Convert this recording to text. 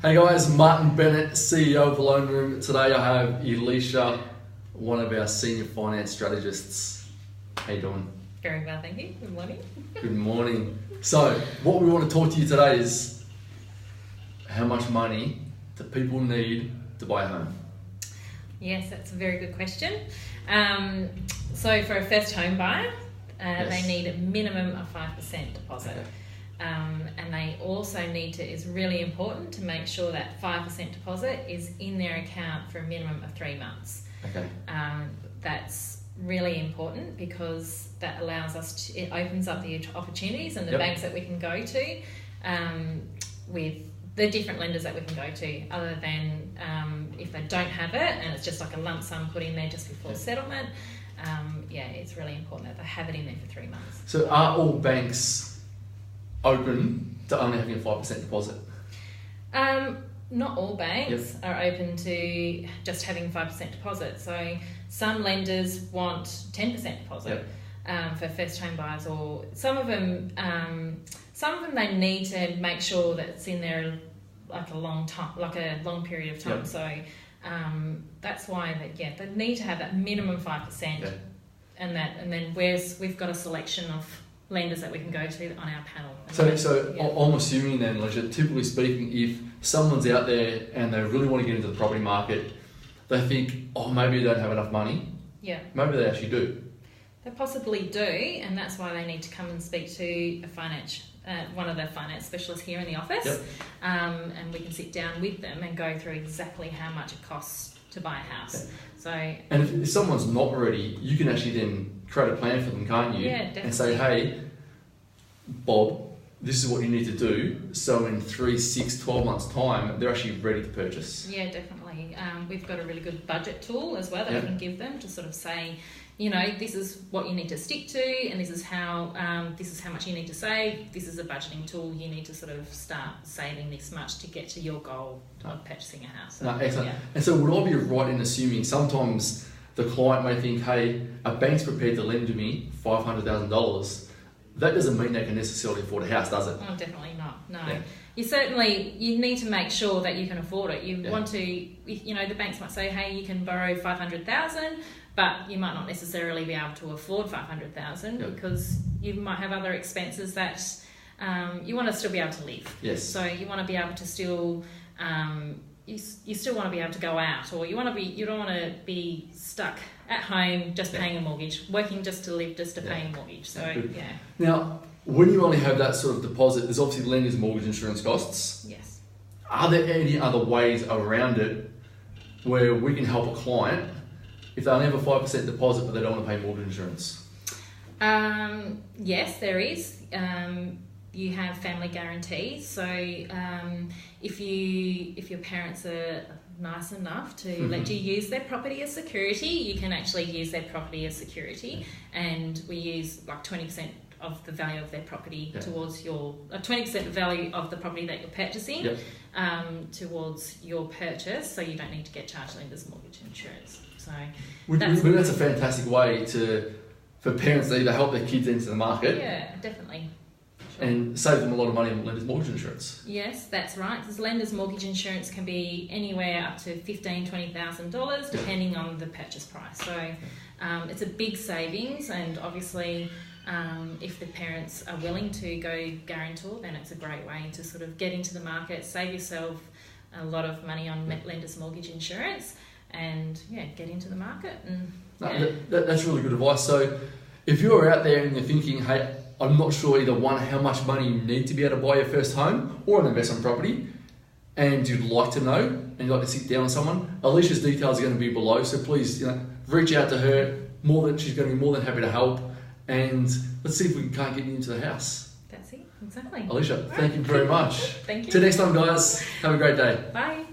Hey guys, Martin Bennett, CEO of The Loan Room. Today I have Elisha, one of our senior finance strategists. How you doing? Very well, thank you. Good morning. Good morning. So, what we want to talk to you today is how much money do people need to buy a home? Yes, that's a very good question. So for a first home buyer, they need a minimum of 5% deposit. Okay. And they also need to, it's really important to make sure that 5% deposit is in their account for a minimum of 3 months. Okay. That's really important because that allows us to, it opens up the opportunities and the Yep. banks that we can go to with the different lenders that we can go to, other than if they don't have it and it's just like a lump sum put in there just before Yep. settlement. It's really important that they have it in there for 3 months. So are all banks open to only having a 5% deposit? Not all banks are open to just having 5% deposit. So some lenders want 10% deposit for first home buyers, or some of them they need to make sure that it's in there like a long time, like a long period of time. Yep. So that's why they need to have that minimum 5%, and then we've got a selection of lenders that we can go to on our panel. I'm assuming then, Elisha, typically speaking, if someone's out there and they really want to get into the property market, they think, oh, maybe they don't have enough money. Yeah. Maybe they actually do. They possibly do, and that's why they need to come and speak to one of the finance specialists here in the office. Yep. And we can sit down with them and go through exactly how much it costs to buy a house. Okay. And if someone's not ready, you can actually then create a plan for them, can't you? Yeah, definitely. And say, hey, Bob, this is what you need to do. So in 3, 6, 12 months' time, they're actually ready to purchase. Yeah, definitely. We've got a really good budget tool as well that we can give them to sort of say, this is what you need to stick to, and this is how much you need to save. This is a budgeting tool. You need to sort of start saving this much to get to your goal of purchasing a house. No, excellent. Yeah. And so would I be right in assuming sometimes the client may think, hey, a bank's prepared to lend to me $500,000. That doesn't mean they can necessarily afford a house, does it? Oh, definitely not. No. Yeah. You need to make sure that you can afford it. You want to, the banks might say, hey, you can borrow $500,000, but you might not necessarily be able to afford $500,000 because you might have other expenses that you want to still be able to live. Yes. So you want to be able to still, you still want to be able to go out, or you don't want to be stuck at home just paying a mortgage, working just to live, just to pay a mortgage. So Now, when you only have that sort of deposit, there's obviously lenders' mortgage insurance costs. Yes. Are there any other ways around it where we can help a client if they only have a 5% deposit but they don't want to pay mortgage insurance? Yes, there is. You have family guarantees. So if your parents are nice enough to let you use their property as security, you can actually use their property as security, and we use like 20% of the value of their property towards your 20% value of the property that you're purchasing towards your purchase, so you don't need to get charged lender's mortgage insurance. So that's a fantastic way for parents to either help their kids into the market. Yeah, definitely. Sure. And save them a lot of money on lender's mortgage insurance. Yes, that's right. Because lender's mortgage insurance can be anywhere up to $15,000-$20,000 depending on the purchase price. So it's a big savings, and obviously if the parents are willing to go guarantor, then it's a great way to sort of get into the market, save yourself a lot of money on lender's mortgage insurance, and get into the market. And that's really good advice. So if you're out there and you're thinking, hey, I'm not sure either one, how much money you need to be able to buy your first home or an investment property, and you'd like to know and you'd like to sit down with someone, Elisha's details are going to be below, so please reach out to her. She's going to be more than happy to help, and let's see if we can't get you into the house. That's it, exactly. Elisha, thank you very much. Thank you. Till next time, guys. Have a great day. Bye.